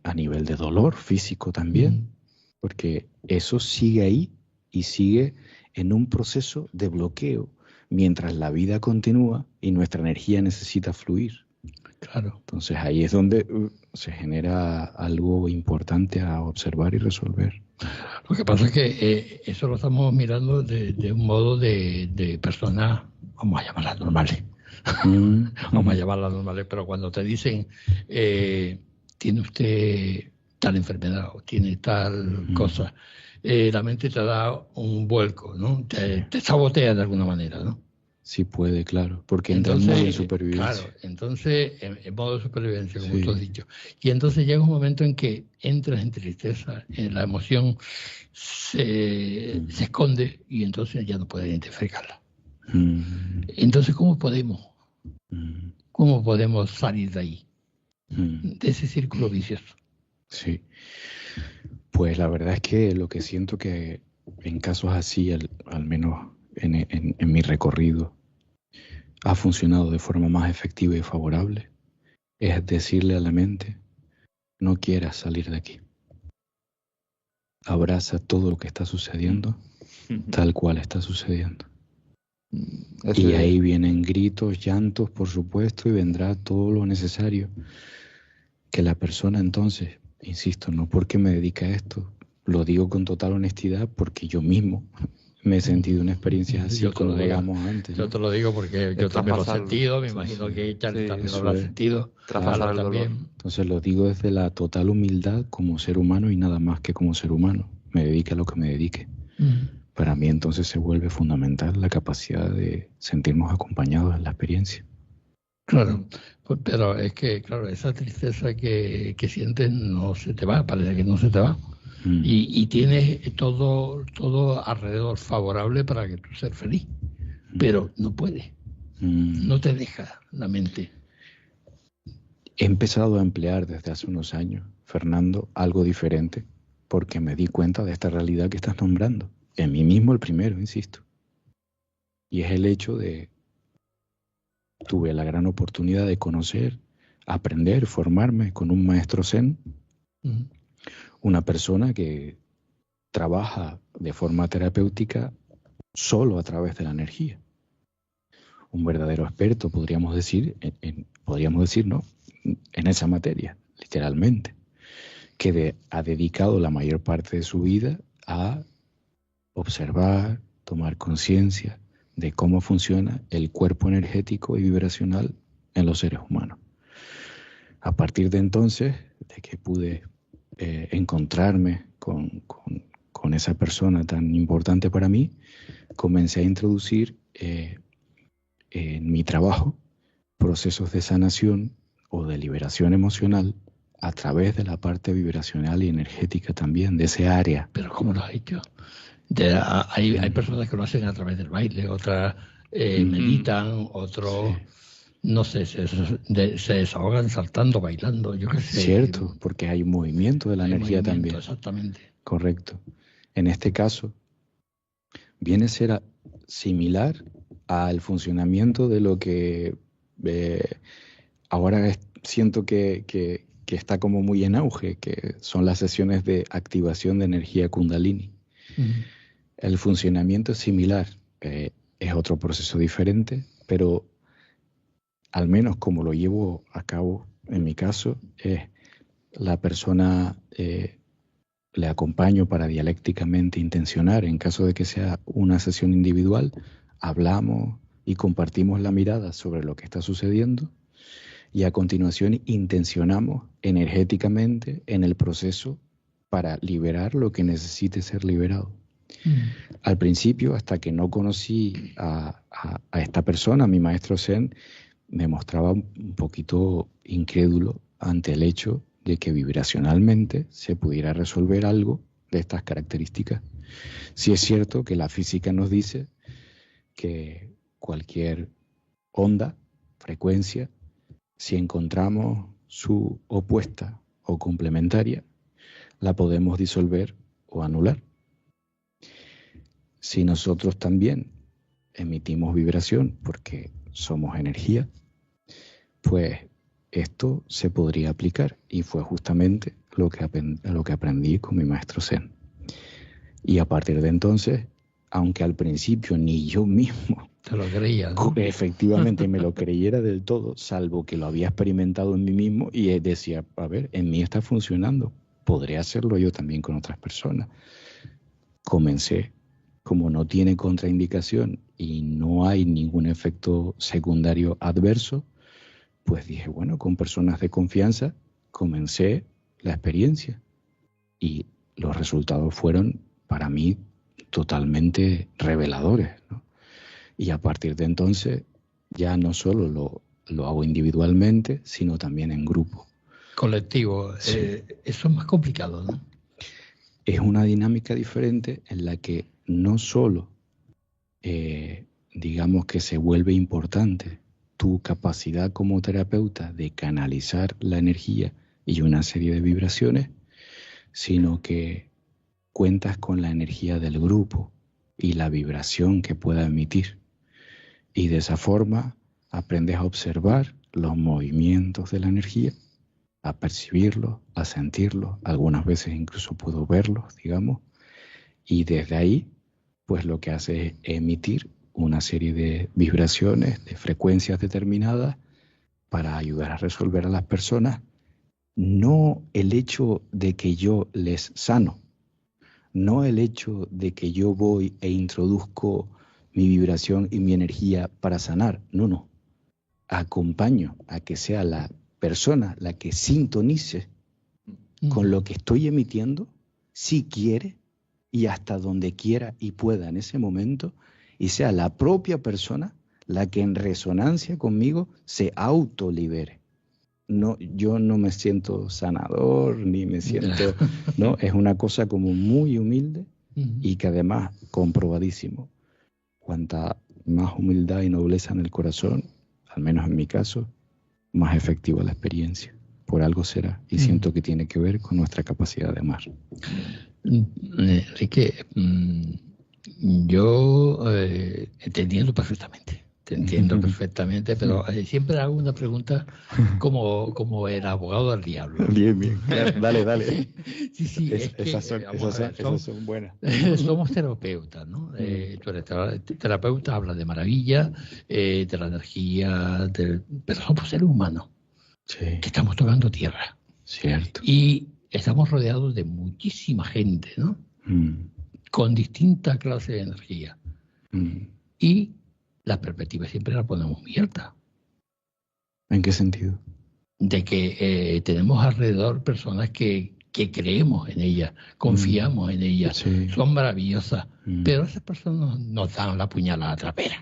a nivel de dolor físico también, porque eso sigue ahí y sigue en un proceso de bloqueo mientras la vida continúa y nuestra energía necesita fluir. Claro. Entonces ahí es donde se genera algo importante a observar y resolver. Lo que pasa es que eso lo estamos mirando de un modo de personas, vamos a llamarlas normales, vamos a llamarlas normales, pero cuando te dicen, tiene usted tal enfermedad o tiene tal cosa, la mente te da un vuelco, ¿no? Te sabotea de alguna manera, ¿no? Sí puede, claro, porque entra en modo de supervivencia. Claro, entonces, en modo de supervivencia, como tú has dicho. Y entonces llega un momento en que entras en tristeza, en la emoción se esconde y entonces ya no puedes identificarla. Entonces, ¿cómo podemos salir de ahí? De ese círculo vicioso. Sí. Pues la verdad es que lo que siento que en casos así, al menos en mi recorrido, ha funcionado de forma más efectiva y favorable, es decirle a la mente, no quieras salir de aquí. Abraza todo lo que está sucediendo, tal cual está sucediendo. Y ahí vienen gritos, llantos, por supuesto, y vendrá todo lo necesario. Que la persona entonces, insisto, no porque me dedique a esto, lo digo con total honestidad porque yo mismo me he sentido una experiencia así, como hablamos antes. Yo te lo digo porque yo también lo he sentido, me imagino que Charlie también lo habrá sentido. Claro, también. Entonces lo digo desde la total humildad como ser humano y nada más que como ser humano. Me dedique a lo que me dedique. Para mí entonces se vuelve fundamental la capacidad de sentirnos acompañados en la experiencia. Claro, pero es que, claro, esa tristeza que sientes no se te va, parece que no se te va. Y tienes todo alrededor favorable para que tú seas feliz, pero no puedes, no te deja la mente. He empezado a emplear desde hace unos años, Fernando, algo diferente, porque me di cuenta de esta realidad que estás nombrando. En mí mismo el primero, insisto. Y es el hecho de... Tuve la gran oportunidad de conocer, aprender, formarme con un maestro Zen, una persona que trabaja de forma terapéutica solo a través de la energía. Un verdadero experto, podríamos decir, ¿no? En esa materia, literalmente, que ha dedicado la mayor parte de su vida a observar, tomar conciencia de cómo funciona el cuerpo energético y vibracional en los seres humanos. A partir de entonces, de que pude encontrarme con esa persona tan importante para mí, comencé a introducir en mi trabajo procesos de sanación o de liberación emocional a través de la parte vibracional y energética también, de ese área. ¿Pero cómo lo has hecho? Hay personas que lo hacen a través del baile, otras meditan, otros, no sé, se desahogan saltando, bailando, yo qué sé. Cierto, porque hay un movimiento de la energía también. Exactamente. Correcto. En este caso, viene a ser similar al funcionamiento de lo que ahora siento que está como muy en auge, que son las sesiones de activación de energía Kundalini. El funcionamiento es similar, es otro proceso diferente, pero al menos como lo llevo a cabo en mi caso, es la persona le acompaño para dialécticamente intencionar, en caso de que sea una sesión individual, hablamos y compartimos la mirada sobre lo que está sucediendo y a continuación intencionamos energéticamente en el proceso para liberar lo que necesite ser liberado. Al principio, hasta que no conocí a esta persona, mi maestro Zen, me mostraba un poquito incrédulo ante el hecho de que vibracionalmente se pudiera resolver algo de estas características. Sí es cierto que la física nos dice que cualquier onda, frecuencia, si encontramos su opuesta o complementaria, la podemos disolver o anular. Si nosotros también emitimos vibración, porque somos energía, pues esto se podría aplicar, y fue justamente lo que aprendí con mi maestro Zen. Y a partir de entonces, aunque al principio ni yo mismo te lo creía, ¿no? Efectivamente me lo creyera del todo, salvo que lo había experimentado en mí mismo y decía, a ver, en mí está funcionando, podré hacerlo yo también con otras personas. Comencé, como no tiene contraindicación y no hay ningún efecto secundario adverso, pues dije, bueno, con personas de confianza comencé la experiencia y los resultados fueron para mí totalmente reveladores, ¿no? Y a partir de entonces ya no solo lo hago individualmente, sino también en grupo. Colectivo. Sí. Eso es más complicado, ¿no? Es una dinámica diferente en la que no solo, digamos que se vuelve importante tu capacidad como terapeuta de canalizar la energía y una serie de vibraciones, sino que cuentas con la energía del grupo y la vibración que pueda emitir. Y de esa forma aprendes a observar los movimientos de la energía, a percibirlos, a sentirlos, algunas veces incluso puedo verlos, digamos, y desde ahí, pues lo que hace es emitir una serie de vibraciones, de frecuencias determinadas para ayudar a resolver a las personas, no el hecho de que yo les sano, no el hecho de que yo voy e introduzco mi vibración y mi energía para sanar, no. Acompaño a que sea la persona la que sintonice con lo que estoy emitiendo, si quiere y hasta donde quiera y pueda en ese momento, y sea la propia persona la que en resonancia conmigo se autolibere. No, yo no me siento sanador, ni me siento... No, es una cosa como muy humilde y que además, comprobadísimo, cuanta más humildad y nobleza en el corazón, al menos en mi caso, más efectiva la experiencia. Por algo será. Y siento que tiene que ver con nuestra capacidad de amar. Enrique, yo te entiendo perfectamente. Te entiendo perfectamente, pero siempre hago una pregunta como el abogado del diablo. Bien. Dale. Sí, esas son buenas. Somos terapeutas, ¿no? Tú eres terapeuta, hablas de maravilla, de la energía, pero somos seres humanos, que estamos tocando tierra. Cierto. Y estamos rodeados de muchísima gente, ¿no? Con distintas clases de energía. Y la perspectiva siempre la ponemos abierta. ¿En qué sentido? De que tenemos alrededor personas que creemos en ellas, confiamos en ellas, son maravillosas, pero esas personas nos dan la puñalada trapera.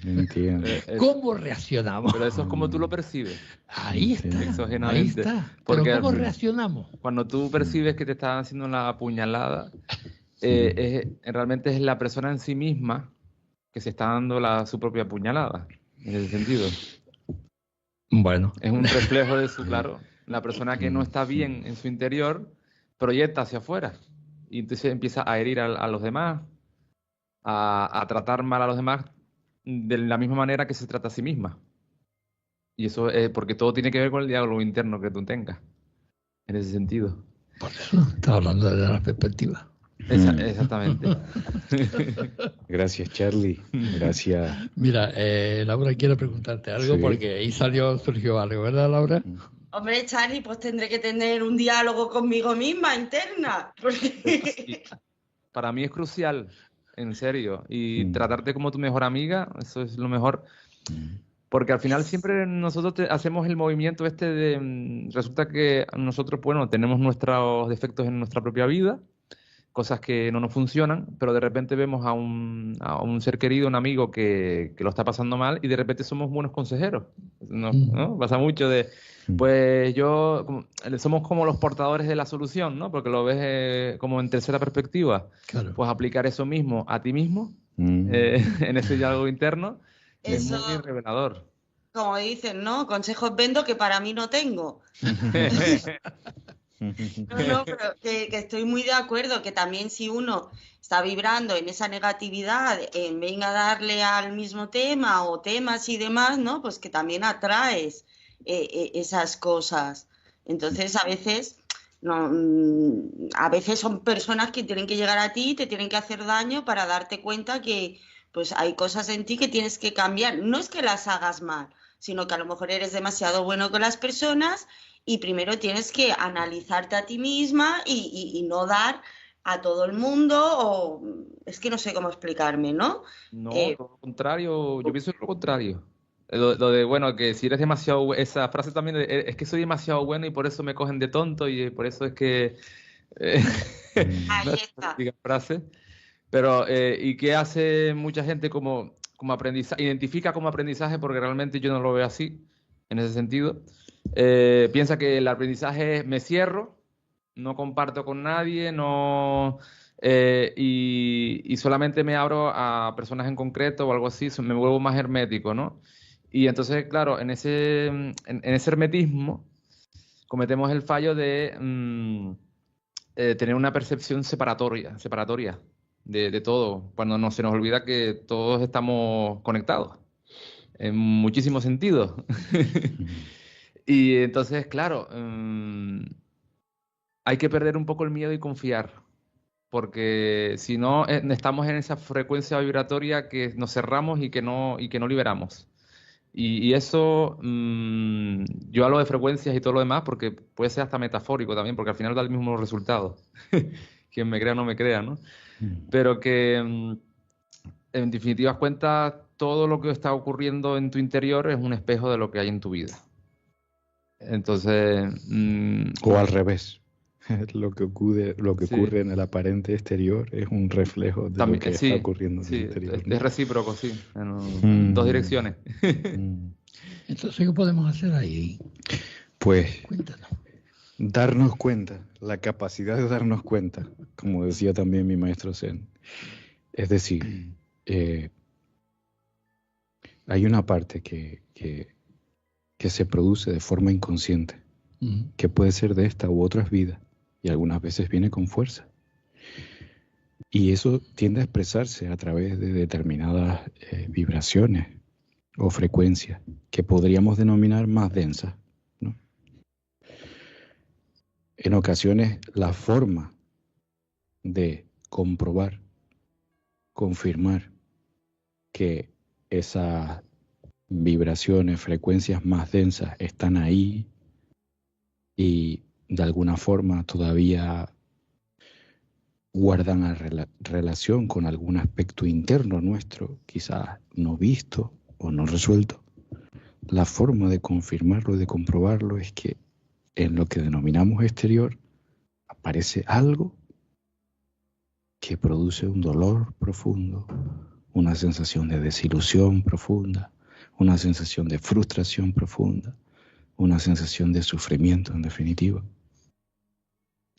Entiendo. ¿Cómo reaccionamos? Pero eso es como tú lo percibes. Ahí está. Exogenamente. Ahí está. Porque Pero ¿cómo reaccionamos? Cuando tú percibes que te están haciendo la puñalada, realmente es la persona en sí misma que se está dando su propia puñalada, en ese sentido. Bueno. Es un reflejo de su, claro, la persona que no está bien en su interior proyecta hacia afuera y entonces empieza a herir a los demás, a tratar mal a los demás de la misma manera que se trata a sí misma. Y eso es porque todo tiene que ver con el diálogo interno que tú tengas, en ese sentido. Por eso estaba hablando de la perspectiva. Exactamente. Gracias, Charlie. Gracias. Mira, Laura, quiero preguntarte algo porque ahí surgió algo, ¿verdad, Laura? Hombre, Charlie, pues tendré que tener un diálogo conmigo misma, interna. Porque... Para mí es crucial, en serio. Y tratarte como tu mejor amiga, eso es lo mejor. Porque al final siempre nosotros hacemos el movimiento resulta que nosotros, bueno, tenemos nuestros defectos en nuestra propia vida, cosas que no nos funcionan, pero de repente vemos a un ser querido, un amigo que lo está pasando mal y de repente somos buenos consejeros. ¿No? Pasa mucho pues somos como los portadores de la solución, ¿no? Porque lo ves como en tercera perspectiva. Claro. Pues aplicar eso mismo a ti mismo, en ese diálogo interno, eso, es muy revelador. Como dicen, ¿no? Consejos vendo que para mí no tengo. No, pero que estoy muy de acuerdo, que también si uno está vibrando en esa negatividad, en venga a darle al mismo tema o temas y demás, ¿no? Pues que también atraes esas cosas. Entonces, a veces son personas que tienen que llegar a ti, te tienen que hacer daño para darte cuenta que pues hay cosas en ti que tienes que cambiar. No es que las hagas mal, sino que a lo mejor eres demasiado bueno con las personas y primero tienes que analizarte a ti misma y no dar a todo el mundo, o es que no sé cómo explicarme, ¿no? No, todo lo contrario, yo pienso lo contrario. Lo de, bueno, que si eres demasiado, esa frase también, es que soy demasiado bueno y por eso me cogen de tonto y por eso es que... Ahí no es está. típica frase. Pero, ¿y qué hace mucha gente como aprendizaje? Identifica como aprendizaje, porque realmente yo no lo veo así, en ese sentido. Piensa que el aprendizaje es me cierro, no comparto con nadie, no, y solamente me abro a personas en concreto o algo así, me vuelvo más hermético, ¿no? Y entonces, claro, en ese hermetismo cometemos el fallo de tener una percepción separatoria de todo, cuando se nos olvida que todos estamos conectados en muchísimos sentidos. Y entonces, claro, hay que perder un poco el miedo y confiar, porque si no, estamos en esa frecuencia vibratoria que nos cerramos y que no liberamos. Y eso, yo hablo de frecuencias y todo lo demás porque puede ser hasta metafórico también, porque al final da el mismo resultado. Quien me crea o no me crea, ¿no? Pero que, en definitivas cuentas, todo lo que está ocurriendo en tu interior es un espejo de lo que hay en tu vida. Entonces... o al revés. Lo que ocurre Sí. en el aparente exterior es un reflejo de lo que sí, está ocurriendo en el sí, interior, es ¿no? recíproco, sí, en dos direcciones. Entonces, ¿qué podemos hacer ahí? Pues Cuéntanos. darnos cuenta, la capacidad de darnos cuenta, como decía también mi maestro Zen. Es decir, hay una parte que se produce de forma inconsciente, que puede ser de esta u otras vidas, y algunas veces viene con fuerza. Y eso tiende a expresarse a través de determinadas vibraciones o frecuencias que podríamos denominar más densas, ¿no? En ocasiones, la forma de comprobar, confirmar que esas vibraciones, frecuencias más densas están ahí y de alguna forma todavía guardan relación con algún aspecto interno nuestro, quizás no visto o no resuelto. La forma de confirmarlo y de comprobarlo es que en lo que denominamos exterior aparece algo que produce un dolor profundo, una sensación de desilusión profunda, una sensación de frustración profunda, una sensación de sufrimiento en definitiva.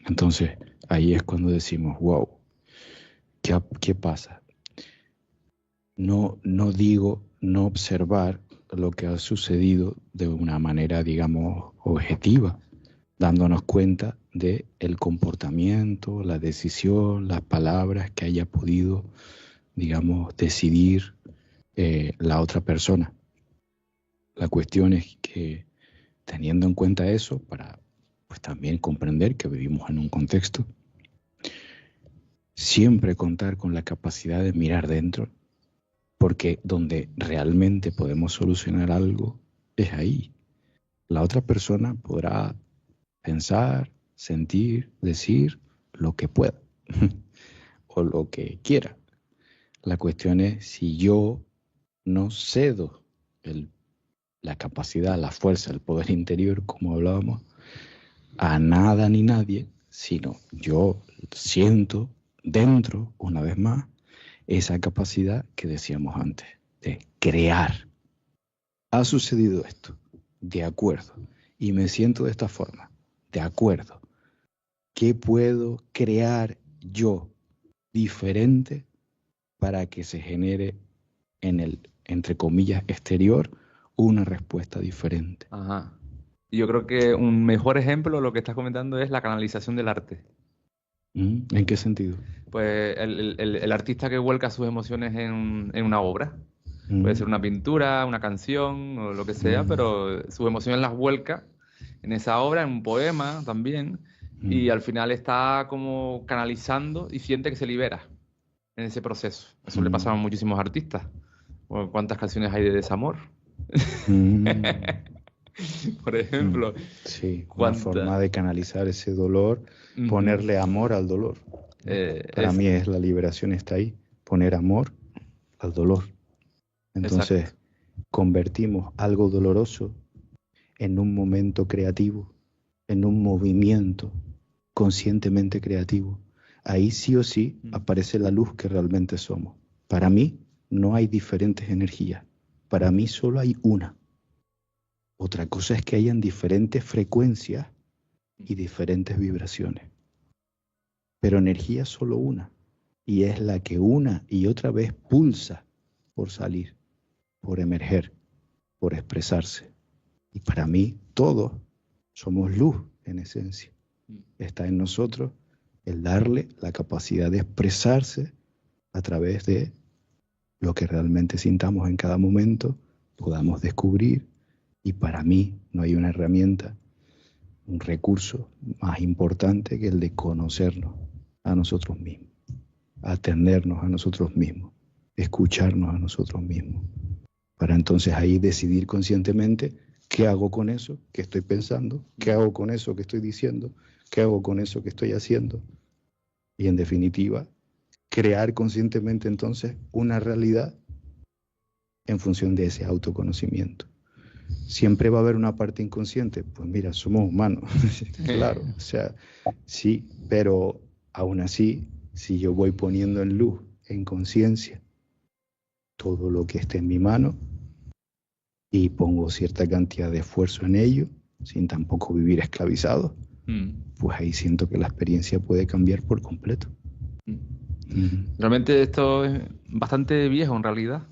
Entonces, ahí es cuando decimos, wow, ¿qué pasa? No digo no observar lo que ha sucedido de una manera, digamos, objetiva, dándonos cuenta de el comportamiento, la decisión, las palabras que haya podido, digamos, decidir la otra persona. La cuestión es que, teniendo en cuenta eso, para pues también comprender que vivimos en un contexto, siempre contar con la capacidad de mirar dentro, porque donde realmente podemos solucionar algo es ahí. La otra persona podrá pensar, sentir, decir lo que pueda o lo que quiera. La cuestión es si yo no cedo la capacidad, la fuerza, el poder interior, como hablábamos, a nada ni nadie, sino yo siento dentro, una vez más, esa capacidad que decíamos antes, de crear. Ha sucedido esto, de acuerdo, y me siento de esta forma, de acuerdo. ¿Qué puedo crear yo diferente para que se genere en el, entre comillas, exterior, una respuesta diferente? Ajá. Y yo creo que un mejor ejemplo de lo que estás comentando es la canalización del arte. ¿En qué sentido? Pues el artista que vuelca sus emociones en una obra. Puede ser una pintura, una canción o lo que sea, pero sus emociones las vuelca en esa obra, en un poema también, y al final está como canalizando y siente que se libera en ese proceso. Eso le pasa a muchísimos artistas. ¿Cuántas canciones hay de desamor? Por ejemplo. Sí, una forma de canalizar ese dolor, ponerle amor al dolor. Para mí es la liberación está ahí, poner amor al dolor. Entonces, convertimos algo doloroso en un momento creativo, en un movimiento conscientemente creativo. Ahí sí o sí aparece la luz que realmente somos. Para mí no hay diferentes energías. Para mí solo hay una. Otra cosa es que hayan diferentes frecuencias y diferentes vibraciones. Pero energía solo una. Y es la que una y otra vez pulsa por salir, por emerger, por expresarse. Y para mí todos somos luz en esencia. Está en nosotros el darle la capacidad de expresarse a través de lo que realmente sintamos en cada momento, podamos descubrir. Y para mí no hay una herramienta, un recurso más importante que el de conocernos a nosotros mismos, atendernos a nosotros mismos, escucharnos a nosotros mismos, para entonces ahí decidir conscientemente qué hago con eso que estoy pensando, qué hago con eso que estoy diciendo, qué hago con eso que estoy haciendo. Y en definitiva, crear conscientemente entonces una realidad en función de ese autoconocimiento. ¿Siempre va a haber una parte inconsciente? Pues mira, somos humanos, claro, o sea, sí, pero aún así, si yo voy poniendo en luz, en conciencia, todo lo que esté en mi mano y pongo cierta cantidad de esfuerzo en ello, sin tampoco vivir esclavizado, pues ahí siento que la experiencia puede cambiar por completo. Realmente esto es bastante viejo en realidad,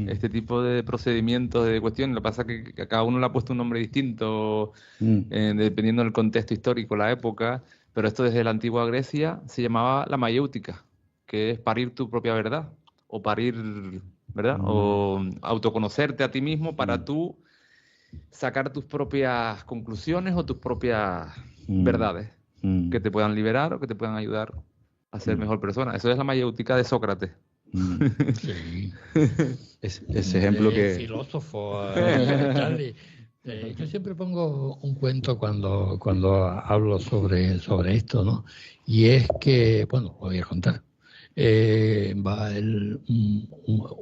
este tipo de procedimientos, de cuestiones. Lo que pasa es que a cada uno le ha puesto un nombre distinto, dependiendo del contexto histórico, la época, pero esto desde la antigua Grecia se llamaba la mayéutica, que es parir tu propia verdad, o parir, ¿verdad? O autoconocerte a ti mismo para tú sacar tus propias conclusiones o tus propias verdades que te puedan liberar o que te puedan ayudar a ser mejor persona. Eso es la mayéutica de Sócrates. Sí. Ese ejemplo que... filósofo. Charlie. Yo siempre pongo un cuento cuando hablo sobre esto, ¿no? Y es que, bueno, voy a contar. Va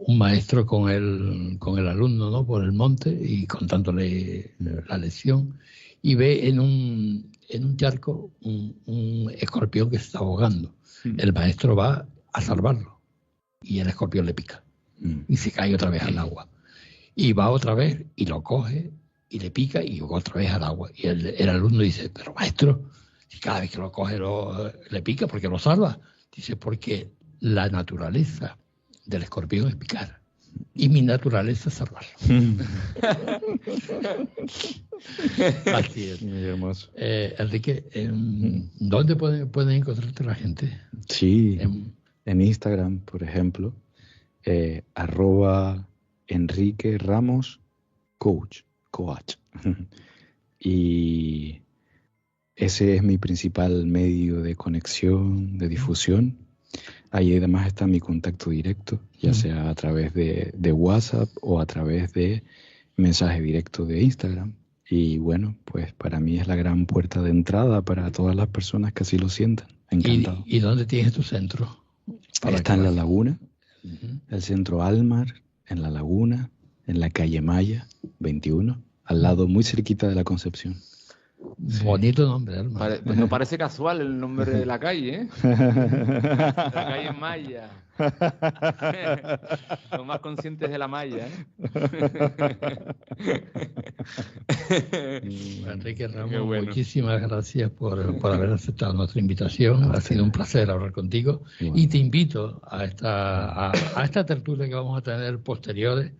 un maestro con el alumno, ¿no? Por el monte y contándole la lección, y ve en un charco un escorpión que se está ahogando. El maestro va a salvarlo y el escorpión le pica y se cae otra vez al agua. Y va otra vez y lo coge y le pica y otra vez al agua. Y el alumno dice, pero maestro, si cada vez que lo coge le pica, ¿por qué lo salva? Dice, porque la naturaleza del escorpión es picar y mi naturaleza es salvarlo. Así es. Muy hermoso. Enrique, ¿dónde pueden encontrarte la gente? Sí, en Instagram, por ejemplo, @Enrique Ramos Coach. Y ese es mi principal medio de conexión, de difusión. Ahí además está mi contacto directo, ya sea a través de WhatsApp o a través de mensaje directo de Instagram. Y bueno, pues para mí es la gran puerta de entrada para todas las personas que así lo sientan. Encantado. ¿Y dónde tienes tu centro? Está en La Laguna, el centro Almar, en La Laguna, en la calle Maya, 21, al lado, muy cerquita de la Concepción. Bonito nombre, Almar. No parece casual el nombre de la calle, ¿eh? La calle Maya. Son más conscientes de la malla, ¿eh? Enrique Ramos, bueno, muchísimas gracias por haber aceptado nuestra invitación. Ha sido un placer hablar contigo. Y te invito a esta tertulia que vamos a tener posteriores